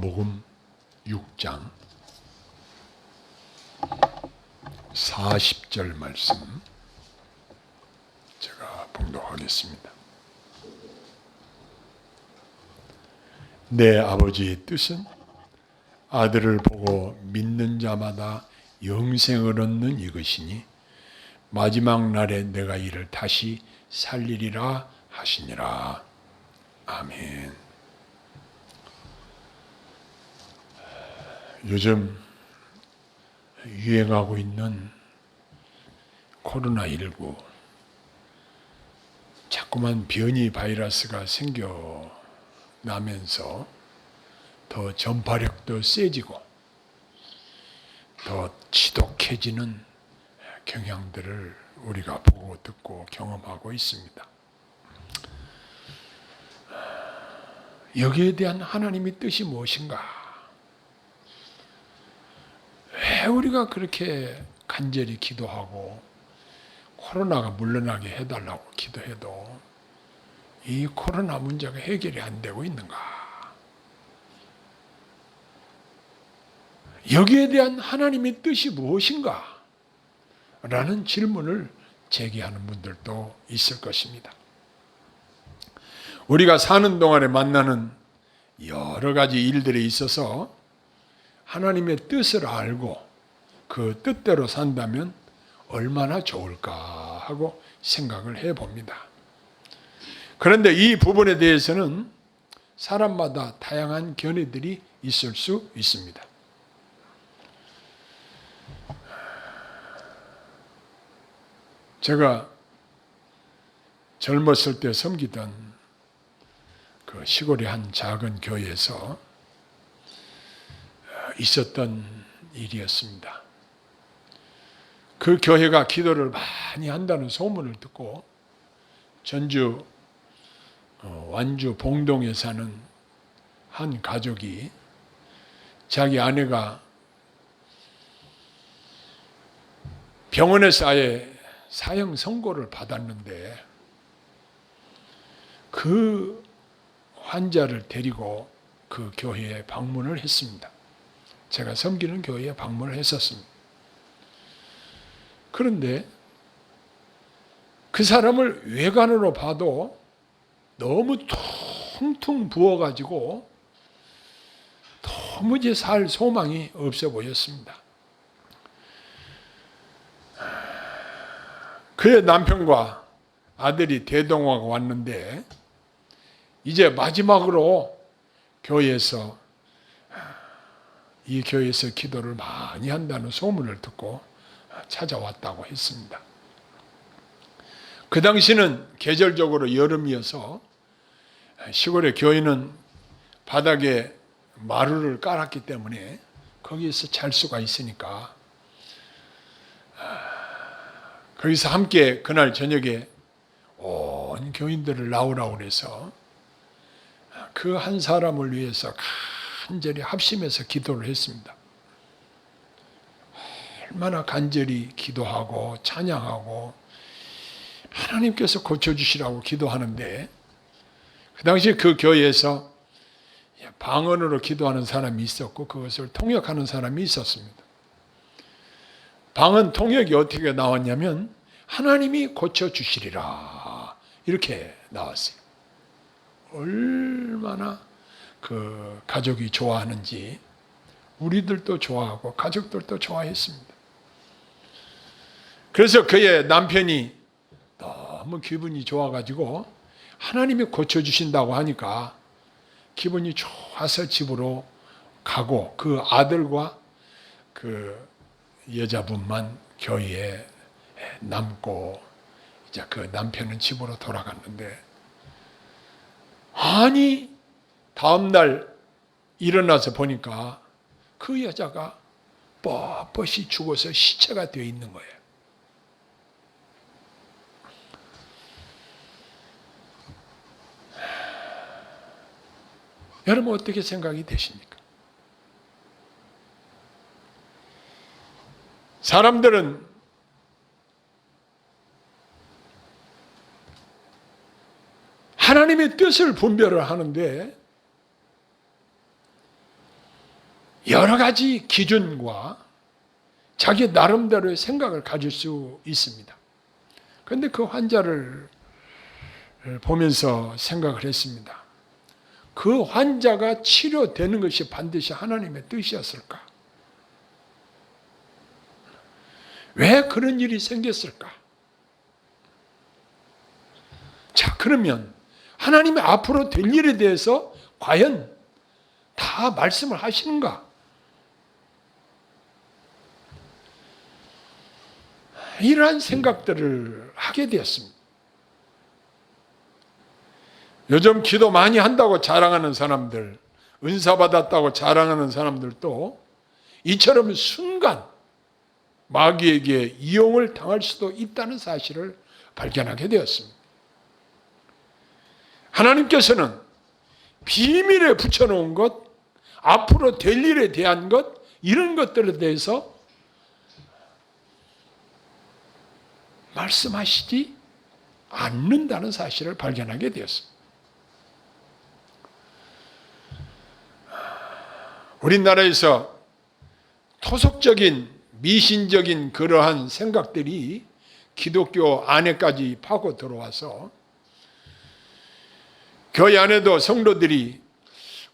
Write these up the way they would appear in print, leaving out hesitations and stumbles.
마태복음 6장 40절 말씀 제가 봉독하겠습니다. 내 아버지의 뜻은 아들을 보고 믿는 자마다 영생을 얻는 이것이니 마지막 날에 내가 이를 다시 살리리라 하시니라. 아멘. 요즘 유행하고 있는 코로나19 자꾸만 변이 바이러스가 생겨나면서 더 전파력도 세지고 더 지독해지는 경향들을 우리가 보고 듣고 경험하고 있습니다. 여기에 대한 하나님의 뜻이 무엇인가? 왜 우리가 그렇게 간절히 기도하고 코로나가 물러나게 해달라고 기도해도 이 코로나 문제가 해결이 안 되고 있는가? 여기에 대한 하나님의 뜻이 무엇인가? 라는 질문을 제기하는 분들도 있을 것입니다. 우리가 사는 동안에 만나는 여러 가지 일들에 있어서 하나님의 뜻을 알고 그 뜻대로 산다면 얼마나 좋을까 하고 생각을 해봅니다. 그런데 이 부분에 대해서는 사람마다 다양한 견해들이 있을 수 있습니다. 제가 젊었을 때 섬기던 그 시골의 한 작은 교회에서 있었던 일이었습니다. 그 교회가 기도를 많이 한다는 소문을 듣고 전주 완주 봉동에 사는 한 가족이 자기 아내가 병원에서 아예 사형 선고를 받았는데 그 환자를 데리고 그 교회에 방문을 했습니다. 제가 섬기는 교회에 방문을 했었습니다. 그런데 그 사람을 외관으로 봐도 너무 퉁퉁 부어가지고 도무지 살 소망이 없어 보였습니다. 그의 남편과 아들이 대동하고 왔는데 이제 마지막으로 이 교회에서 기도를 많이 한다는 소문을 듣고 찾아왔다고 했습니다. 그 당시는 계절적으로 여름이어서 시골의 교회는 바닥에 마루를 깔았기 때문에 거기에서 잘 수가 있으니까 거기서 함께 그날 저녁에 온 교인들을 나오라고 그래서 그 한 사람을 위해서 간절히 합심해서 기도를 했습니다. 얼마나 간절히 기도하고 찬양하고 하나님께서 고쳐주시라고 기도하는데 그 당시에 그 교회에서 방언으로 기도하는 사람이 있었고 그것을 통역하는 사람이 있었습니다. 방언 통역이 어떻게 나왔냐면 하나님이 고쳐주시리라 이렇게 나왔어요. 얼마나 그 가족이 좋아하는지 우리들도 좋아하고 가족들도 좋아했습니다. 그래서 그의 남편이 너무 기분이 좋아가지고 하나님이 고쳐주신다고 하니까 기분이 좋아서 집으로 가고 그 아들과 그 여자분만 교회에 남고 이제 그 남편은 집으로 돌아갔는데 아니 다음날 일어나서 보니까 그 여자가 뻣뻣이 죽어서 시체가 되어 있는 거예요. 여러분 어떻게 생각이 되십니까? 사람들은 하나님의 뜻을 분별을 하는데 여러 가지 기준과 자기 나름대로의 생각을 가질 수 있습니다. 그런데 그 환자를 보면서 생각을 했습니다. 그 환자가 치료되는 것이 반드시 하나님의 뜻이었을까? 왜 그런 일이 생겼을까? 자, 그러면 하나님의 앞으로 될 일에 대해서 과연 다 말씀을 하시는가? 이러한 생각들을 하게 되었습니다. 요즘 기도 많이 한다고 자랑하는 사람들, 은사 받았다고 자랑하는 사람들도 이처럼 순간 마귀에게 이용을 당할 수도 있다는 사실을 발견하게 되었습니다. 하나님께서는 비밀에 붙여놓은 것, 앞으로 될 일에 대한 것, 이런 것들에 대해서 말씀하시지 않는다는 사실을 발견하게 되었습니다. 우리나라에서 토속적인 미신적인 그러한 생각들이 기독교 안에까지 파고 들어와서 교회 안에도 성도들이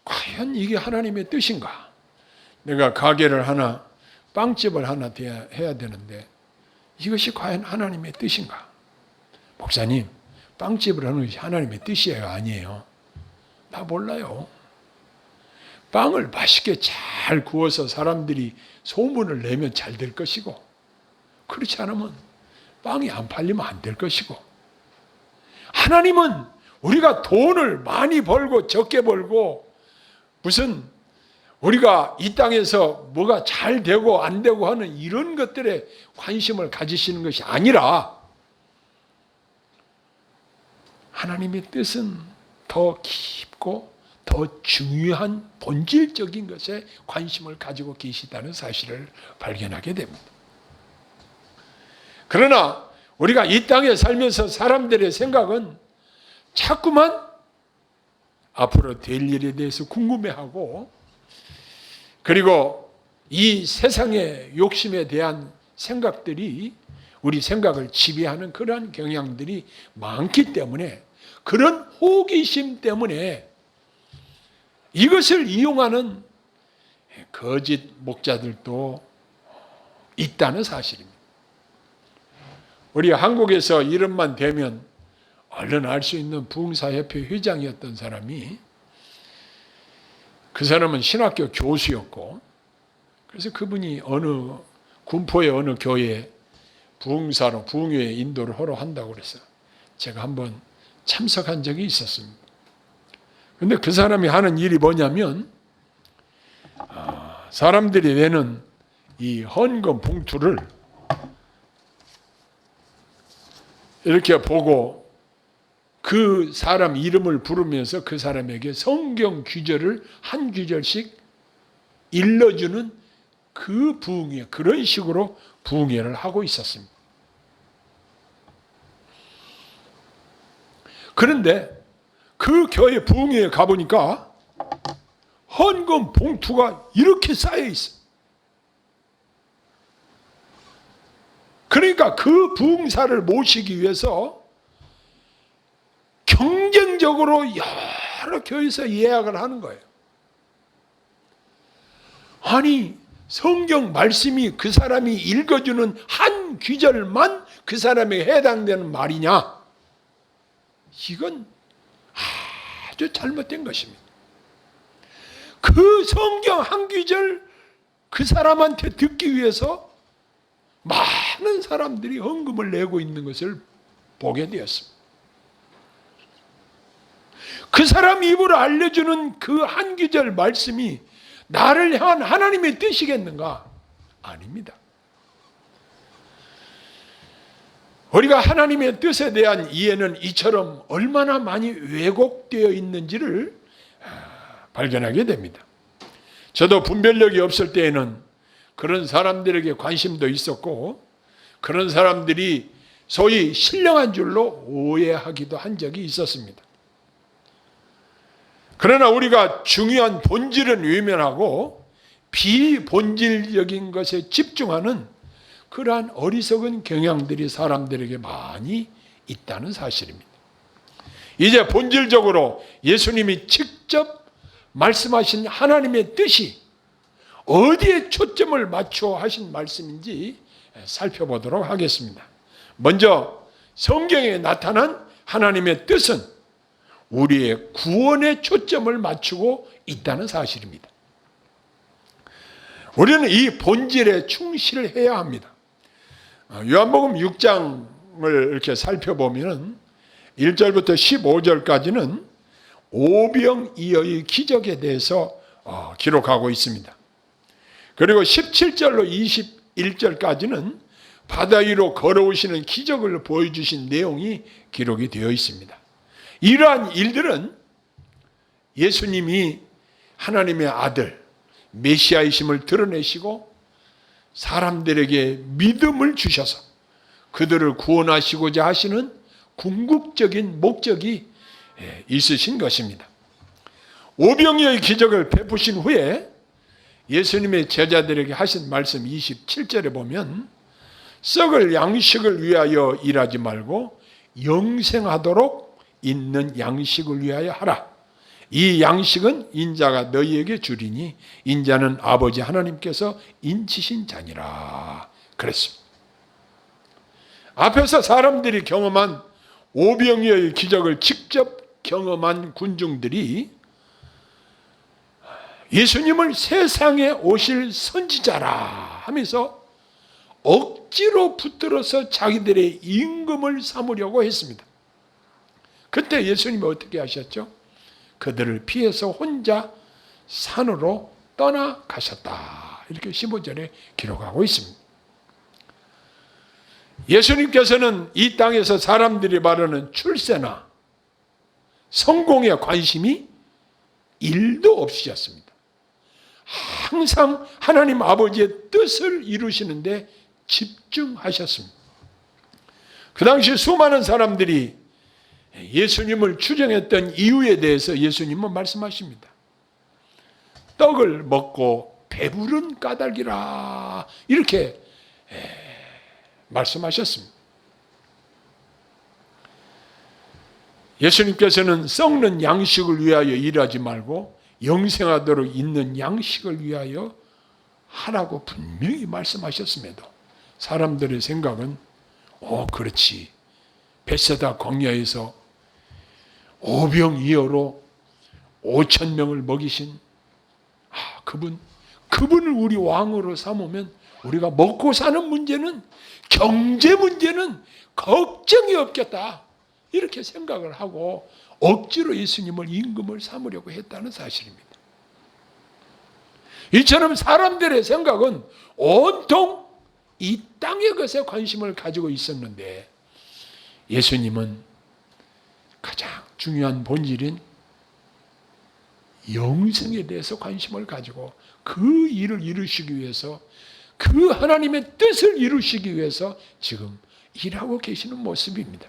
과연 이게 하나님의 뜻인가? 내가 가게를 하나, 빵집을 하나 해야 되는데 이것이 과연 하나님의 뜻인가? 목사님, 빵집을 하는 것이 하나님의 뜻이에요? 아니에요? 나 몰라요. 빵을 맛있게 잘 구워서 사람들이 소문을 내면 잘 될 것이고, 그렇지 않으면 빵이 안 팔리면 안 될 것이고, 하나님은 우리가 돈을 많이 벌고 적게 벌고 무슨 우리가 이 땅에서 뭐가 잘 되고 안 되고 하는 이런 것들에 관심을 가지시는 것이 아니라 하나님의 뜻은 더 깊고 더 중요한 본질적인 것에 관심을 가지고 계시다는 사실을 발견하게 됩니다. 그러나 우리가 이 땅에 살면서 사람들의 생각은 자꾸만 앞으로 될 일에 대해서 궁금해하고, 그리고 이 세상의 욕심에 대한 생각들이 우리 생각을 지배하는 그러한 경향들이 많기 때문에, 그런 호기심 때문에 이것을 이용하는 거짓 목자들도 있다는 사실입니다. 우리 한국에서 이름만 대면 얼른 알 수 있는 부흥사협회 회장이었던 사람이, 그 사람은 신학교 교수였고, 그래서 그분이 어느 군포의 어느 교회에 부흥사로 부흥회 인도를 하러 한다고 그래서 제가 한번 참석한 적이 있었습니다. 그런데 그 사람이 하는 일이 뭐냐면, 사람들이 내는 이 헌금 봉투를 이렇게 보고 그 사람 이름을 부르면서 그 사람에게 성경 구절을 한 구절씩 일러주는 그 부흥회, 그런 식으로 부흥회를 하고 있었습니다. 그런데 그 교회 부흥회에 가보니까 헌금 봉투가 이렇게 쌓여 있어. 그러니까 그 부흥사를 모시기 위해서 경쟁적으로 여러 교회에서 예약을 하는 거예요. 아니, 성경 말씀이 그 사람이 읽어주는 한 구절만 그 사람에게 해당되는 말이냐? 이건 아주 잘못된 것입니다. 그 성경 한 구절 그 사람한테 듣기 위해서 많은 사람들이 헌금을 내고 있는 것을 보게 되었습니다. 그 사람 입으로 알려주는 그 한 구절 말씀이 나를 향한 하나님의 뜻이겠는가? 아닙니다. 우리가 하나님의 뜻에 대한 이해는 이처럼 얼마나 많이 왜곡되어 있는지를 발견하게 됩니다. 저도 분별력이 없을 때에는 그런 사람들에게 관심도 있었고, 그런 사람들이 소위 신령한 줄로 오해하기도 한 적이 있었습니다. 그러나 우리가 중요한 본질은 외면하고 비본질적인 것에 집중하는 그러한 어리석은 경향들이 사람들에게 많이 있다는 사실입니다. 이제 본질적으로 예수님이 직접 말씀하신 하나님의 뜻이 어디에 초점을 맞춰 하신 말씀인지 살펴보도록 하겠습니다. 먼저 성경에 나타난 하나님의 뜻은 우리의 구원에 초점을 맞추고 있다는 사실입니다. 우리는 이 본질에 충실해야 합니다. 요한복음 6장을 이렇게 살펴보면 1절부터 15절까지는 오병이어의 기적에 대해서 기록하고 있습니다. 그리고 17절로 21절까지는 바다 위로 걸어오시는 기적을 보여주신 내용이 기록이 되어 있습니다. 이러한 일들은 예수님이 하나님의 아들 메시아이심을 드러내시고 사람들에게 믿음을 주셔서 그들을 구원하시고자 하시는 궁극적인 목적이 있으신 것입니다. 오병이어의 기적을 베푸신 후에 예수님의 제자들에게 하신 말씀 27절에 보면 썩을 양식을 위하여 일하지 말고 영생하도록 있는 양식을 위하여 하라. 이 양식은 인자가 너희에게 주리니 인자는 아버지 하나님께서 인치신 자니라 그랬습니다. 앞에서 사람들이 경험한 오병이어의 기적을 직접 경험한 군중들이 예수님을 세상에 오실 선지자라 하면서 억지로 붙들어서 자기들의 임금을 삼으려고 했습니다. 그때 예수님이 어떻게 하셨죠? 그들을 피해서 혼자 산으로 떠나가셨다. 이렇게 15절에 기록하고 있습니다. 예수님께서는 이 땅에서 사람들이 말하는 출세나 성공에 관심이 1도 없으셨습니다. 항상 하나님 아버지의 뜻을 이루시는데 집중하셨습니다. 그 당시 수많은 사람들이 예수님을 추정했던 이유에 대해서 예수님은 말씀하십니다. 떡을 먹고 배부른 까닭이라 이렇게 말씀하셨습니다. 예수님께서는 썩는 양식을 위하여 일하지 말고 영생하도록 있는 양식을 위하여 하라고 분명히 말씀하셨음에도 사람들의 생각은 그렇지. 벳세다 광야에서 오병이어로 5,000명을 먹이신 그분을 우리 왕으로 삼으면 우리가 먹고 사는 문제는 경제 문제는 걱정이 없겠다. 이렇게 생각을 하고 억지로 예수님을 임금을 삼으려고 했다는 사실입니다. 이처럼 사람들의 생각은 온통 이 땅의 것에 관심을 가지고 있었는데 예수님은 가장 중요한 본질인 영생에 대해서 관심을 가지고 그 일을 이루시기 위해서 그 하나님의 뜻을 이루시기 위해서 지금 일하고 계시는 모습입니다.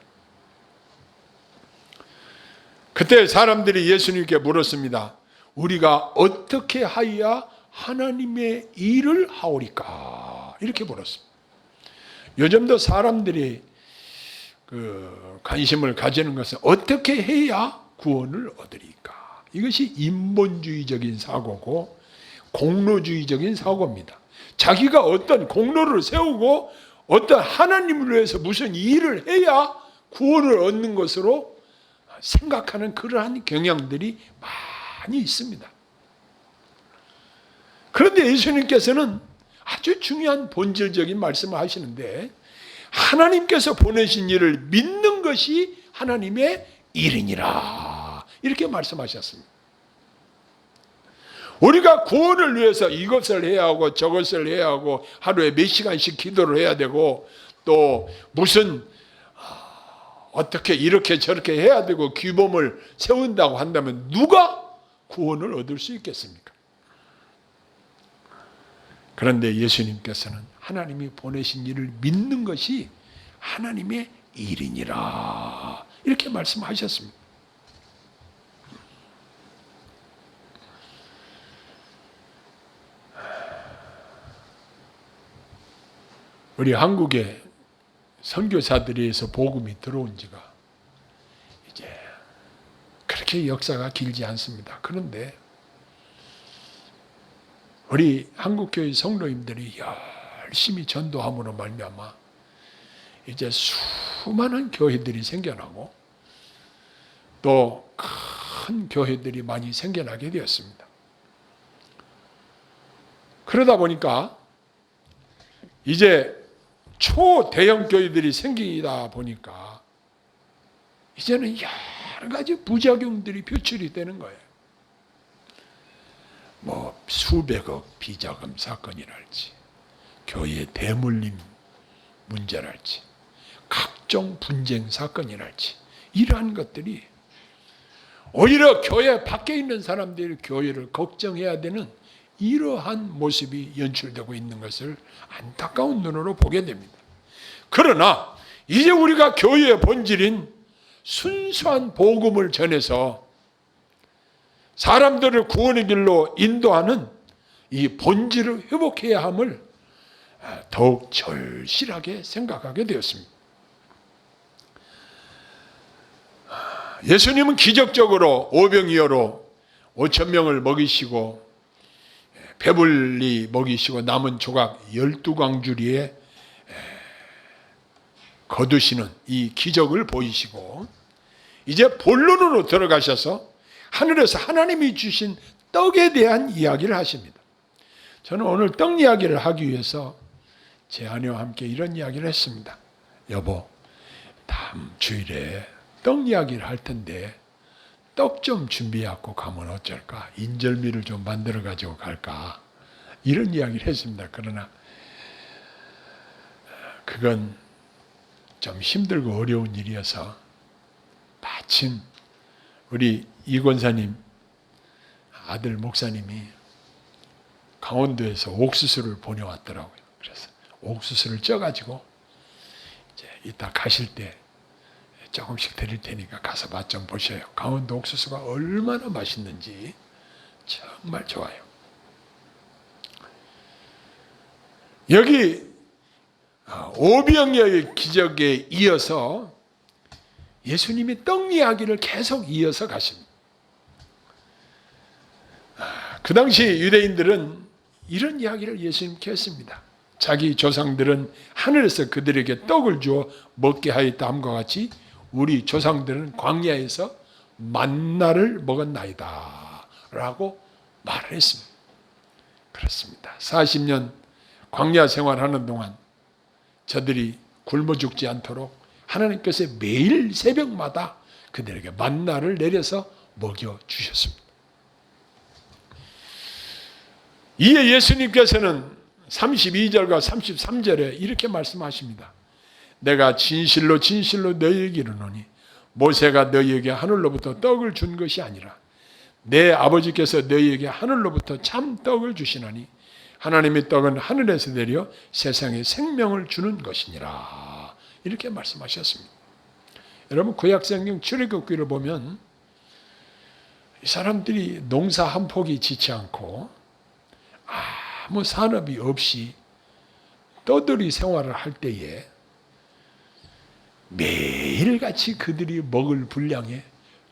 그때 사람들이 예수님께 물었습니다. 우리가 어떻게 하여야 하나님의 일을 하오리까? 이렇게 물었습니다. 요즘도 사람들이 관심을 가지는 것은 어떻게 해야 구원을 얻으리까? 이것이 인본주의적인 사고고 공로주의적인 사고입니다. 자기가 어떤 공로를 세우고 어떤 하나님을 위해서 무슨 일을 해야 구원을 얻는 것으로 생각하는 그러한 경향들이 많이 있습니다. 그런데 예수님께서는 아주 중요한 본질적인 말씀을 하시는데 하나님께서 보내신 일을 믿는 것이 하나님의 일이니라 이렇게 말씀하셨습니다. 우리가 구원을 위해서 이것을 해야 하고 저것을 해야 하고 하루에 몇 시간씩 기도를 해야 되고 또 무슨 어떻게 이렇게 저렇게 해야 되고 규범을 세운다고 한다면 누가 구원을 얻을 수 있겠습니까? 그런데 예수님께서는 하나님이 보내신 일을 믿는 것이 하나님의 일이니라 이렇게 말씀하셨습니다. 우리 한국에 선교사들에서 복음이 들어온 지가 이제 그렇게 역사가 길지 않습니다. 그런데 우리 한국교회 성도님들이 열심히 전도함으로 말미암아 이제 수많은 교회들이 생겨나고 또 큰 교회들이 많이 생겨나게 되었습니다. 그러다 보니까 이제 초대형 교회들이 생기다 보니까 이제는 여러 가지 부작용들이 표출이 되는 거예요. 뭐 수백억 비자금 사건이랄지, 교회 대물림 문제랄지, 각종 분쟁 사건이랄지, 이러한 것들이 오히려 교회 밖에 있는 사람들이 교회를 걱정해야 되는 이러한 모습이 연출되고 있는 것을 안타까운 눈으로 보게 됩니다. 그러나 이제 우리가 교회의 본질인 순수한 복음을 전해서 사람들을 구원의 길로 인도하는 이 본질을 회복해야 함을 더욱 절실하게 생각하게 되었습니다. 예수님은 기적적으로 오병이어로 5천 명을 먹이시고 배불리 먹이시고 남은 조각 12광주리에 거두시는 이 기적을 보이시고 이제 본론으로 들어가셔서 하늘에서 하나님이 주신 떡에 대한 이야기를 하십니다. 저는 오늘 떡 이야기를 하기 위해서 제 아내와 함께 이런 이야기를 했습니다. 여보, 다음 주일에 떡 이야기를 할 텐데 떡 좀 준비해갖고 가면 어쩔까? 인절미를 좀 만들어 가지고 갈까? 이런 이야기를 했습니다. 그러나 그건 좀 힘들고 어려운 일이어서 마침 우리 이 권사님 아들 목사님이 강원도에서 옥수수를 보내왔더라고요. 그래서 옥수수를 쪄가지고 이제 이따 가실 때 조금씩 드릴 테니까 가서 맛 좀 보셔요. 강원도 옥수수가 얼마나 맛있는지 정말 좋아요. 여기 오병이어의 기적에 이어서 예수님이 떡 이야기를 계속 이어서 가십니다. 그 당시 유대인들은 이런 이야기를 예수님께 했습니다. 자기 조상들은 하늘에서 그들에게 떡을 주어 먹게 하였다 함과 같이 우리 조상들은 광야에서 만나를 먹었나이다 라고 말을 했습니다. 그렇습니다. 40년 광야 생활하는 동안 저들이 굶어 죽지 않도록 하나님께서 매일 새벽마다 그들에게 만나를 내려서 먹여주셨습니다. 이에 예수님께서는 32절과 33절에 이렇게 말씀하십니다. 내가 진실로 진실로 너희에게 이르노니 모세가 너희에게 하늘로부터 떡을 준 것이 아니라 내 아버지께서 너희에게 하늘로부터 참 떡을 주시나니 하나님의 떡은 하늘에서 내려 세상에 생명을 주는 것이니라. 이렇게 말씀하셨습니다. 여러분 구약성경 출애굽기를 보면 이 사람들이 농사 한 폭이 지지 않고 아무 산업이 없이 떠들이 생활을 할 때에 매일같이 그들이 먹을 분량에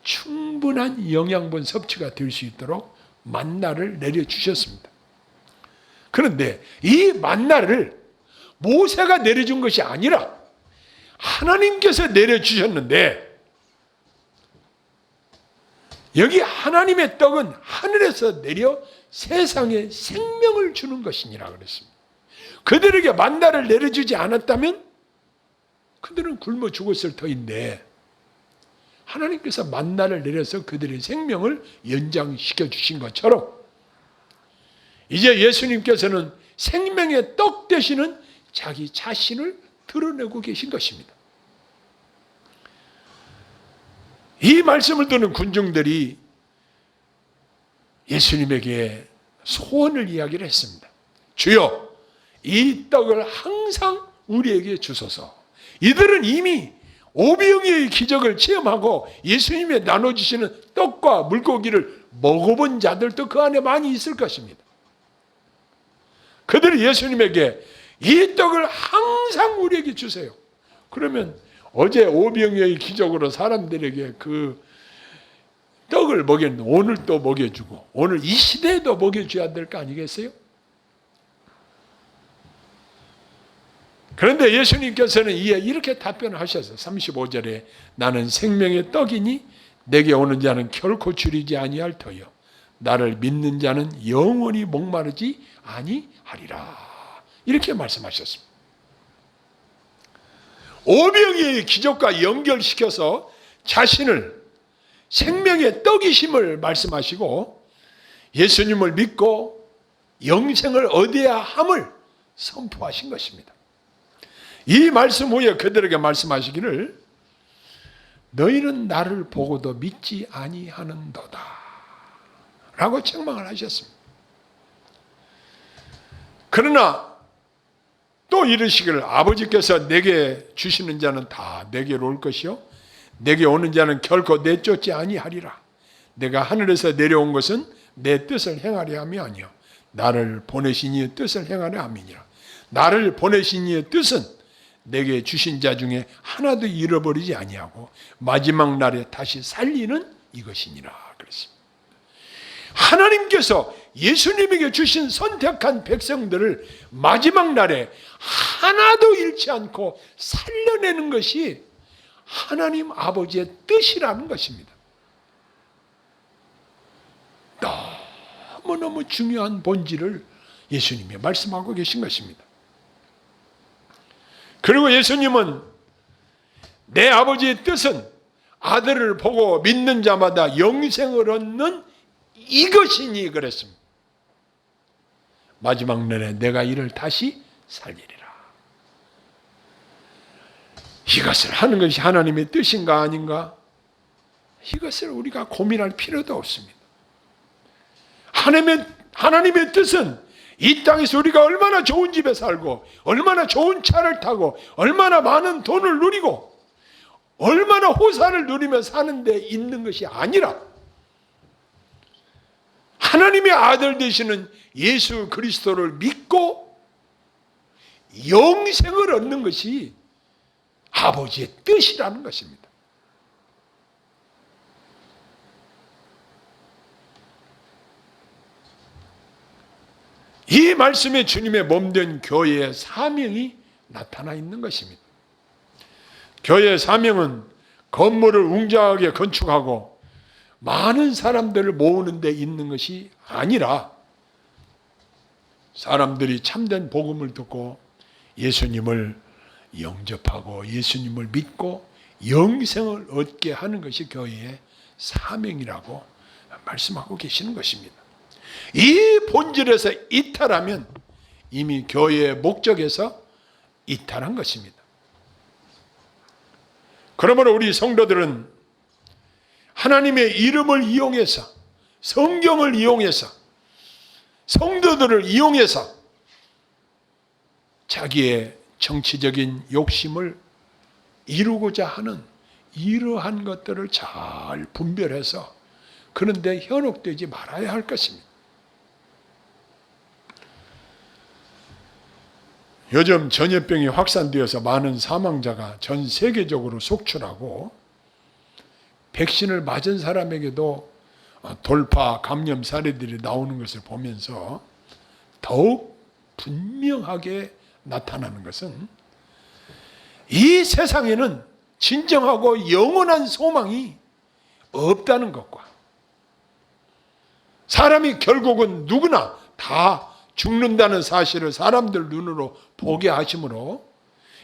충분한 영양분 섭취가 될 수 있도록 만나를 내려주셨습니다. 그런데 이 만나를 모세가 내려준 것이 아니라 하나님께서 내려주셨는데 여기 하나님의 떡은 하늘에서 내려 세상에 생명을 주는 것이니라 그랬습니다. 그들에게 만나를 내려주지 않았다면 그들은 굶어 죽었을 터인데 하나님께서 만나를 내려서 그들의 생명을 연장시켜 주신 것처럼 이제 예수님께서는 생명의 떡 되시는 자기 자신을 드러내고 계신 것입니다. 이 말씀을 듣는 군중들이 예수님에게 소원을 이야기를 했습니다. 주여, 이 떡을 항상 우리에게 주소서. 이들은 이미 오병이어의 기적을 체험하고 예수님이 나눠주시는 떡과 물고기를 먹어본 자들도 그 안에 많이 있을 것입니다. 그들이 예수님에게 이 떡을 항상 항상 우리에게 주세요. 그러면 어제 오병이어의 기적으로 사람들에게 그 떡을 먹였는데 오늘 또 먹여주고 오늘 이 시대에도 먹여줘야 될 거 아니겠어요? 그런데 예수님께서는 이에 이렇게 답변을 하셔서 35절에 나는 생명의 떡이니 내게 오는 자는 결코 줄이지 아니할 터요 나를 믿는 자는 영원히 목마르지 아니하리라 이렇게 말씀하셨습니다. 오병이어의 기적과 연결시켜서 자신을 생명의 떡이심을 말씀하시고 예수님을 믿고 영생을 얻어야 함을 선포하신 것입니다. 이 말씀 후에 그들에게 말씀하시기를 너희는 나를 보고도 믿지 아니하는도다 라고 책망을 하셨습니다. 그러나 또 이르시기를 아버지께서 내게 주시는 자는 다 내게로 올 것이요 내게 오는 자는 결코 내쫓지 아니하리라. 내가 하늘에서 내려온 것은 내 뜻을 행하려 함이 아니요 나를 보내신 이의 뜻을 행하려 함이니라. 나를 보내신 이의 뜻은 내게 주신 자 중에 하나도 잃어버리지 아니하고 마지막 날에 다시 살리는 이것이니라 그랬습니다. 하나님께서 예수님에게 주신 선택한 백성들을 마지막 날에 하나도 잃지 않고 살려내는 것이 하나님 아버지의 뜻이라는 것입니다. 너무너무 중요한 본질을 예수님이 말씀하고 계신 것입니다. 그리고 예수님은 내 아버지의 뜻은 아들을 보고 믿는 자마다 영생을 얻는 이것이니 그랬습니다. 마지막 날에 내가 이를 다시 살리리라. 이것을 하는 것이 하나님의 뜻인가 아닌가? 이것을 우리가 고민할 필요도 없습니다. 하나님의 뜻은 이 땅에서 우리가 얼마나 좋은 집에 살고 얼마나 좋은 차를 타고 얼마나 많은 돈을 누리고 얼마나 호사를 누리며 사는 데 있는 것이 아니라 하나님의 아들 되시는 예수 그리스도를 믿고 영생을 얻는 것이 아버지의 뜻이라는 것입니다. 이 말씀에 주님의 몸된 교회의 사명이 나타나 있는 것입니다. 교회의 사명은 건물을 웅장하게 건축하고 많은 사람들을 모으는 데 있는 것이 아니라 사람들이 참된 복음을 듣고 예수님을 영접하고 예수님을 믿고 영생을 얻게 하는 것이 교회의 사명이라고 말씀하고 계시는 것입니다. 이 본질에서 이탈하면 이미 교회의 목적에서 이탈한 것입니다. 그러므로 우리 성도들은 하나님의 이름을 이용해서 성경을 이용해서 성도들을 이용해서 자기의 정치적인 욕심을 이루고자 하는 이러한 것들을 잘 분별해서 그런데 현혹되지 말아야 할 것입니다. 요즘 전염병이 확산되어서 많은 사망자가 전 세계적으로 속출하고 백신을 맞은 사람에게도 돌파 감염 사례들이 나오는 것을 보면서 더욱 분명하게 나타나는 것은 이 세상에는 진정하고 영원한 소망이 없다는 것과 사람이 결국은 누구나 다 죽는다는 사실을 사람들 눈으로 보게 하심으로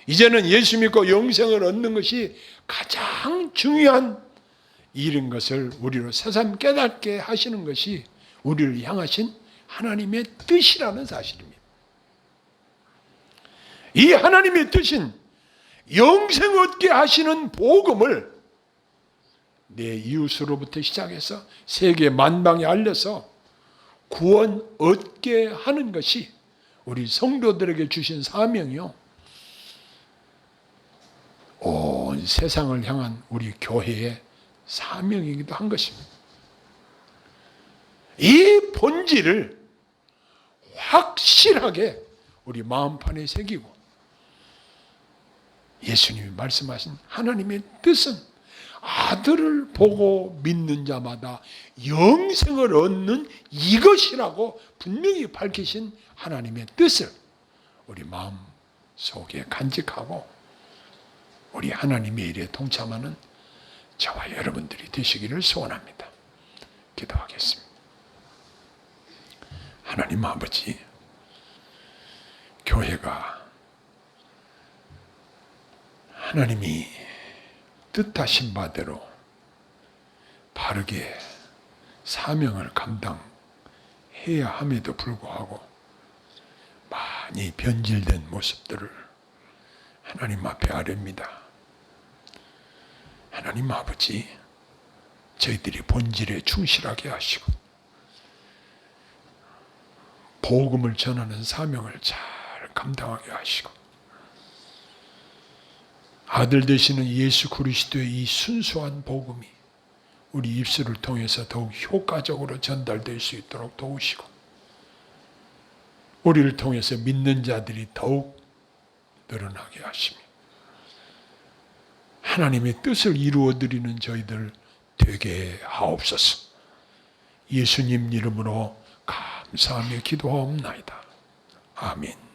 이제는 예수 믿고 영생을 얻는 것이 가장 중요한 일인 것을 우리로 새삼 깨닫게 하시는 것이 우리를 향하신 하나님의 뜻이라는 사실입니다. 이 하나님의 뜻인 영생 얻게 하시는 복음을 내 이웃으로부터 시작해서 세계 만방에 알려서 구원 얻게 하는 것이 우리 성도들에게 주신 사명이요. 온 세상을 향한 우리 교회의 사명이기도 한 것입니다. 이 본질을 확실하게 우리 마음판에 새기고 예수님이 말씀하신 하나님의 뜻은 아들을 보고 믿는 자마다 영생을 얻는 이것이라고 분명히 밝히신 하나님의 뜻을 우리 마음 속에 간직하고 우리 하나님의 일에 동참하는 저와 여러분들이 되시기를 소원합니다. 기도하겠습니다. 하나님 아버지, 교회가 하나님이 뜻하신 바대로 바르게 사명을 감당해야 함에도 불구하고 많이 변질된 모습들을 하나님 앞에 아뢰입니다. 하나님 아버지, 저희들이 본질에 충실하게 하시고 복음을 전하는 사명을 잘 감당하게 하시고 아들 되시는 예수 그리스도의 이 순수한 복음이 우리 입술을 통해서 더욱 효과적으로 전달될 수 있도록 도우시고 우리를 통해서 믿는 자들이 더욱 늘어나게 하시며 하나님의 뜻을 이루어드리는 저희들 되게 하옵소서. 예수님 이름으로 감사하며 기도하옵나이다. 아멘.